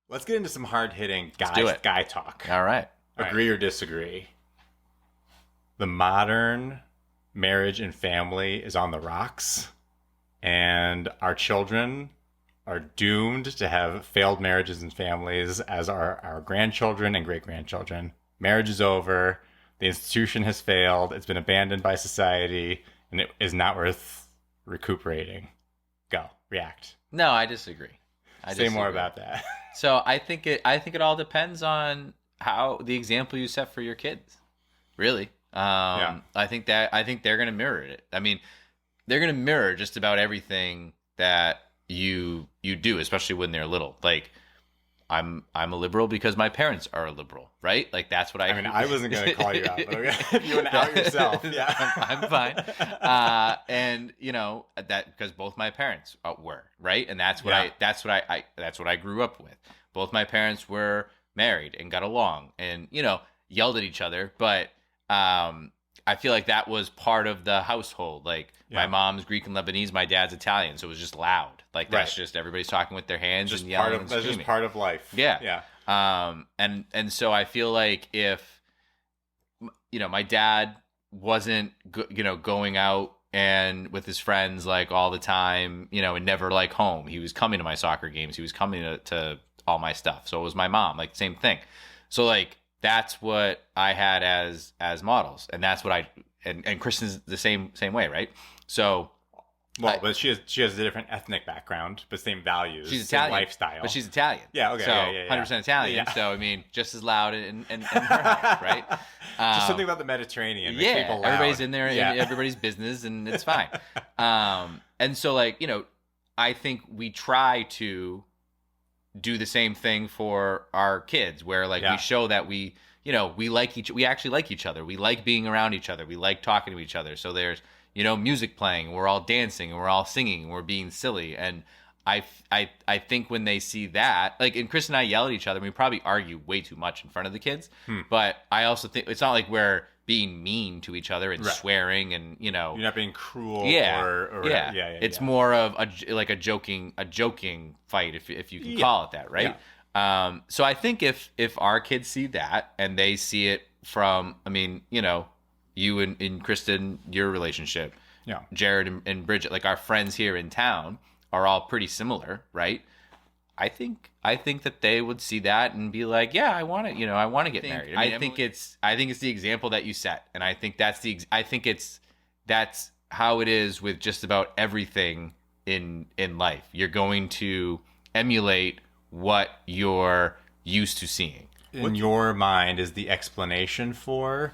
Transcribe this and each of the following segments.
Let's get into some hard-hitting guy talk. All right. Agree or disagree? The modern marriage and family is on the rocks, and our children are doomed to have failed marriages and families, as are our grandchildren and great-grandchildren. Marriage is over. The institution has failed. It's been abandoned by society, and it is not worth recuperating. Go. React. No, I disagree. Say more about that. So I think it all depends on how the example you set for your kids. Really. I think they're going to mirror it. I mean, they're going to mirror just about everything that you do, especially when they're little. Like, I'm a liberal because my parents are a liberal, right? Like, that's what I mean, I wasn't going to call you out, but okay. If you want to out yourself, yeah. I'm fine. And that because both my parents were, right? And that's what I grew up with. Both my parents were married and got along and, yelled at each other, but I feel like that was part of the household. Like, my mom's Greek and Lebanese, my dad's Italian, so it was just loud. Like, that's just everybody's talking with their hands and yelling and screaming. That's just part of life. Yeah. And so I feel like if my dad wasn't going out and with his friends like all the time, and never like home. He was coming to my soccer games. He was coming to all my stuff. So it was my mom, like same thing. So like that's what I had as models, and that's what and Kristen's the same way, right? So, but she has a different ethnic background, but same values. She's Italian, lifestyle. but she's Italian. Yeah, okay, so yeah. 100% Italian. Yeah. So I mean, just as loud in her house, right? Just something about the Mediterranean. Makes people loud. Everybody's in there, and everybody's business, and it's fine. And so like I think we try to do the same thing for our kids, where like we show that we actually like each other. We like being around each other. We like talking to each other. So there's music playing, we're all dancing, and we're all singing, and we're being silly. And I think when they see that, like, and Chris and I yell at each other, and we probably argue way too much in front of the kids. But I also think it's not like we're being mean to each other and swearing, and you're not being cruel. It's more of a joking fight, if you can call it that, right? So I think if our kids see that and they see it from, I mean, you and Kristen, your relationship, Jared and Bridget, like our friends here in town are all pretty similar, right? I think that they would see that and be like, yeah, I want to get married. I think it's the example that you set, and I think that's how it is with just about everything in life. You're going to emulate what you're used to seeing. In your mind is the explanation for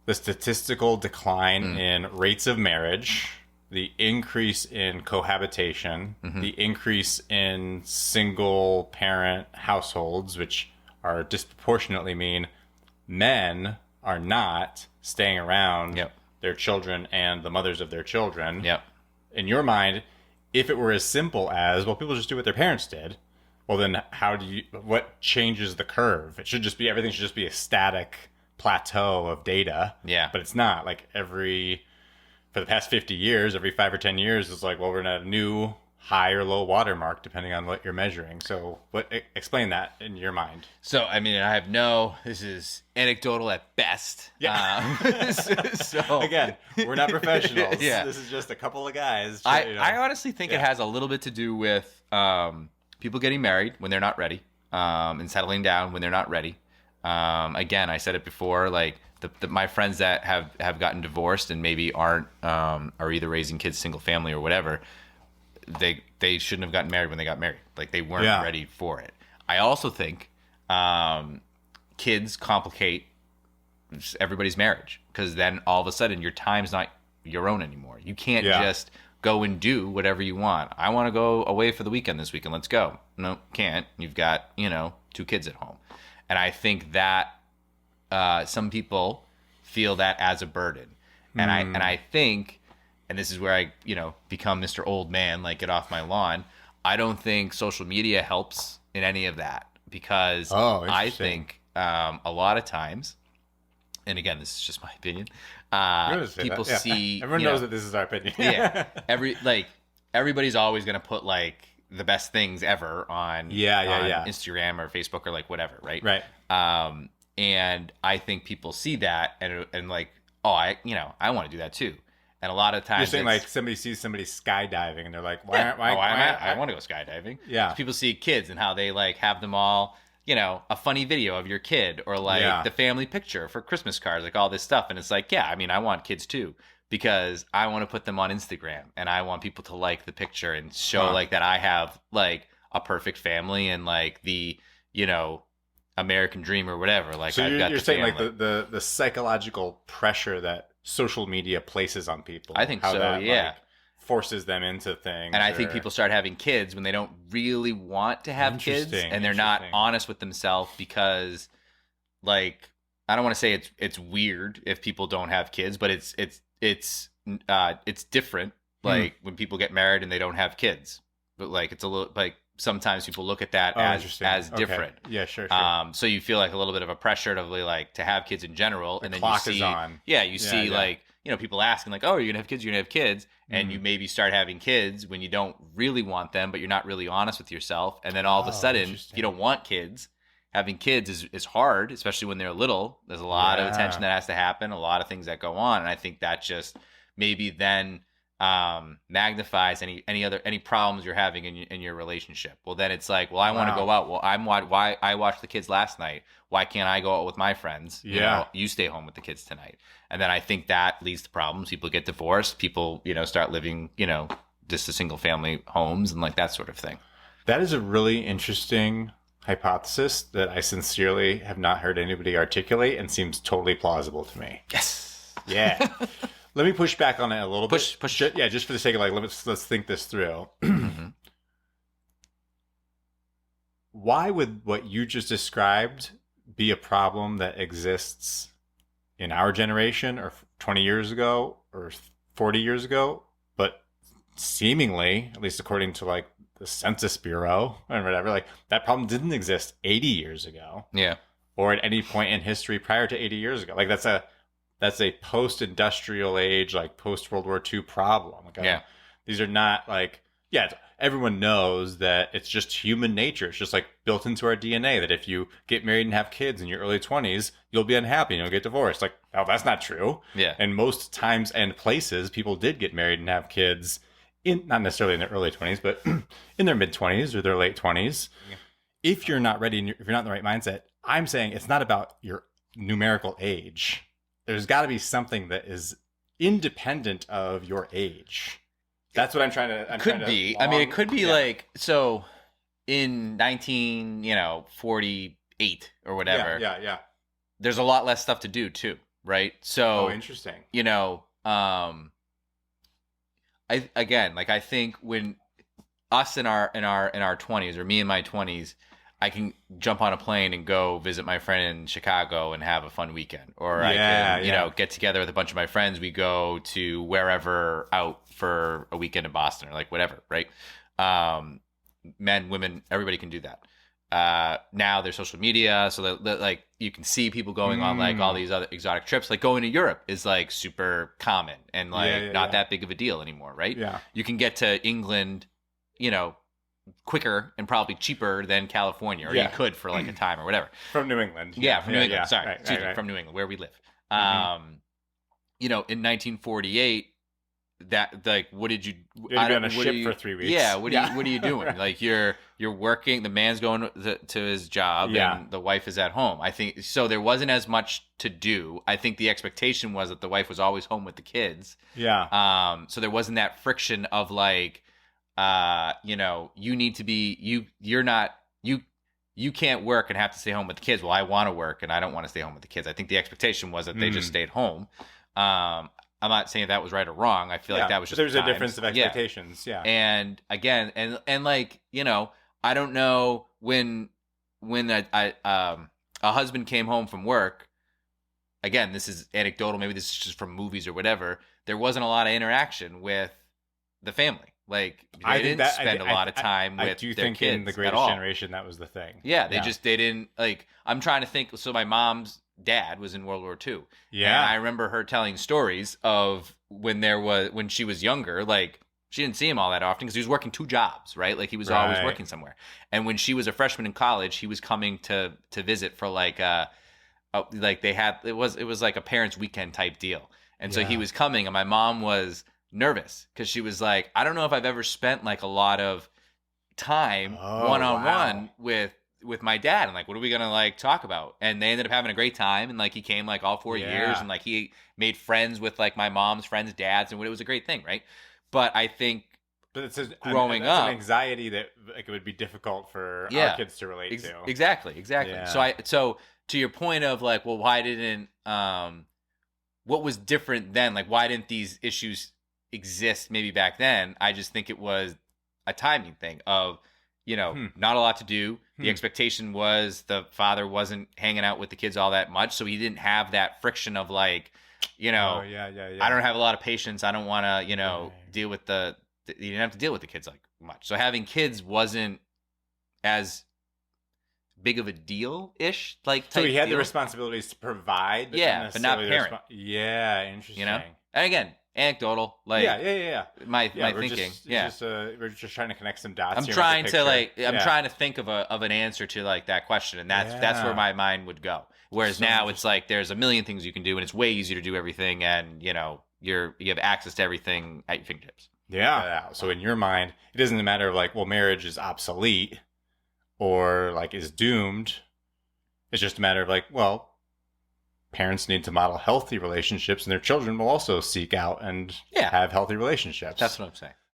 the statistical decline in rates of marriage, the increase in cohabitation, the increase in single parent households, which are disproportionately mean men are not staying around their children and the mothers of their children. In your mind, if it were as simple as, well, people just do what their parents did, well, then what changes the curve? Everything should just be a static plateau of data. But it's not. Like for the past 50 years, every 5 or 10 years, it's like, well, we're at a new high or low watermark depending on what you're measuring. So explain that in your mind. So, I mean, this is anecdotal at best. So again, we're not professionals. This is just a couple of guys. I honestly think it has a little bit to do with people getting married when they're not ready, and settling down when they're not ready. Again, I said it before, like my friends that have gotten divorced and maybe are either raising kids single family or whatever, they shouldn't have gotten married when they got married. Like, they weren't ready for it. I also think kids complicate everybody's marriage, because then all of a sudden your time's not your own anymore. You can't just go and do whatever you want. I want to go away for the weekend this weekend. Let's go. No, can't. You've got 2 kids at home. And I think that some people feel that as a burden. And I think, and this is where I, become Mr. Old Man, like, get off my lawn. I don't think social media helps in any of that, because I think a lot of times, and again, this is just my opinion, people see... Everyone knows that this is our opinion. Everybody's always going to put, like, the best things ever on Instagram or Facebook or like whatever, right? Right. And I think people see that and like, oh, I want to do that too. And a lot of times, you're saying like somebody sees somebody skydiving and they're like, I want to go skydiving. Yeah. People see kids and how they like have them all, a funny video of your kid or like the family picture for Christmas cards, like all this stuff. And it's like, I mean, I want kids too, because I want to put them on Instagram and I want people to like the picture and show like that I have like a perfect family and like the, American dream or whatever. Like, so I've got you're the saying family. like the psychological pressure that social media places on people. I think so. That, yeah. like, forces them into things. And I think people start having kids when they don't really want to have kids and they're not honest with themselves because, like, I don't want to say it's weird if people don't have kids, but it's different. Like when people get married and they don't have kids, but like it's a little like sometimes people look at that as different. Okay. Yeah, sure. So you feel like a little bit of a pressure to like to have kids in general, and then clock you see, is on. Yeah, you see like people asking like, oh, are you gonna have kids? You're gonna have kids, and you maybe start having kids when you don't really want them, but you're not really honest with yourself, and then all of a sudden, if you don't want kids. Having kids is hard, especially when they're little. There's a lot of attention that has to happen, a lot of things that go on, and I think that just maybe then magnifies any problems you're having in your relationship. Well, then it's like, well, I want to go out. Well, why I watched the kids last night. Why can't I go out with my friends? You stay home with the kids tonight. And then I think that leads to problems. People get divorced. People start living just a single family homes and like that sort of thing. That is a really interesting hypothesis that I sincerely have not heard anybody articulate and seems totally plausible to me. Yes. Yeah. Let me push back on it a little bit. Push. Yeah, just for the sake of like, let's think this through. Why would what you just described be a problem that exists in our generation or 20 years ago or 40 years ago, but seemingly, at least according to like the Census Bureau and whatever, like that problem didn't exist 80 years ago. Yeah. Or at any point in history prior to 80 years ago. Like that's a post-industrial age, like post-World War II problem. Like, these are not like, everyone knows that it's just human nature. It's just like built into our DNA that if you get married and have kids in your early 20s, you'll be unhappy and you'll get divorced. Like, oh, that's not true. Yeah. And most times and places, people did get married and have kids not necessarily in their early 20s, but in their mid-20s or their late 20s. Yeah. If you're not ready and if you're not in the right mindset, I'm saying it's not about your numerical age. There's got to be something that is independent of your age. That's what I'm trying to. I mean, it could be like so in 1948 or whatever. Yeah. There's a lot less stuff to do too, right? So interesting. I think when us in our 20s or me in my 20s, I can jump on a plane and go visit my friend in Chicago and have a fun weekend. Or I can, get together with a bunch of my friends. We go to wherever out for a weekend in Boston or like whatever, right? Men, women, everybody can do that. Now there's social media, so that like you can see people going on like all these other exotic trips. Like going to Europe is like super common and like not that big of a deal anymore, right? Yeah. You can get to England, quicker and probably cheaper than California, or you could for like a time or whatever. From New England. Yeah, from New England. Sorry, right. From New England, where we live. In 1948, that like, what did you? You're on a ship for 3 weeks. Yeah, what are you doing? Like you're working. The man's going to his job, and the wife is at home. I think so. There wasn't as much to do. I think the expectation was that the wife was always home with the kids. Yeah. So there wasn't that friction of like. You need to be you can't work and have to stay home with the kids. Well, I want to work and I don't want to stay home with the kids. I think the expectation was that they just stayed home. I'm not saying that was right or wrong. I feel like that was just there's a difference of expectations. Yeah. And again, and like, I don't know when a husband came home from work, again, this is anecdotal. Maybe this is just from movies or whatever. There wasn't a lot of interaction with the family. Like they didn't spend a lot of time with their kids. I do think in the Greatest Generation that was the thing. Yeah, they didn't like. I'm trying to think. So my mom's dad was in World War II. Yeah, and I remember her telling stories of when she was younger. Like She didn't see him all that often because he was working 2 jobs, right? Like he was always working somewhere. And when she was a freshman in college, he was coming to visit for like they had it was like a parents' weekend type deal. And so he was coming, and my mom was nervous because she was like, I don't know if I've ever spent like a lot of time one-on-one with my dad, and like, what are we gonna like talk about? And they ended up having a great time, and like he came like all 4 years, and like he made friends with like my mom's friends' dads, and it was a great thing, right? But I think growing up, an anxiety that like it would be difficult for our kids to relate to. Exactly. Yeah. So to your point of like, well, why didn't what was different then? Like, why didn't these issues exist maybe back then? I just think it was a timing thing of, not a lot to do. The expectation was the father wasn't hanging out with the kids all that much, so he didn't have that friction of like, I don't have a lot of patience. I don't want to, deal with you didn't have to deal with the kids like much. So having kids wasn't as big of a deal-ish. Like, so he had the responsibilities to provide, but not parent. Interesting. And again, anecdotal. Like, My thinking. We're just trying to connect some dots. I'm trying to think of an answer to like that question, and that's where my mind would go. Whereas now it's like there's a million things you can do, and it's way easier to do everything, and you have access to everything at your fingertips. Yeah. So in your mind, it doesn't matter of like, well, marriage is obsolete or like is doomed. It's just a matter of like, well, parents need to model healthy relationships, and their children will also seek out and have healthy relationships. That's what I'm saying.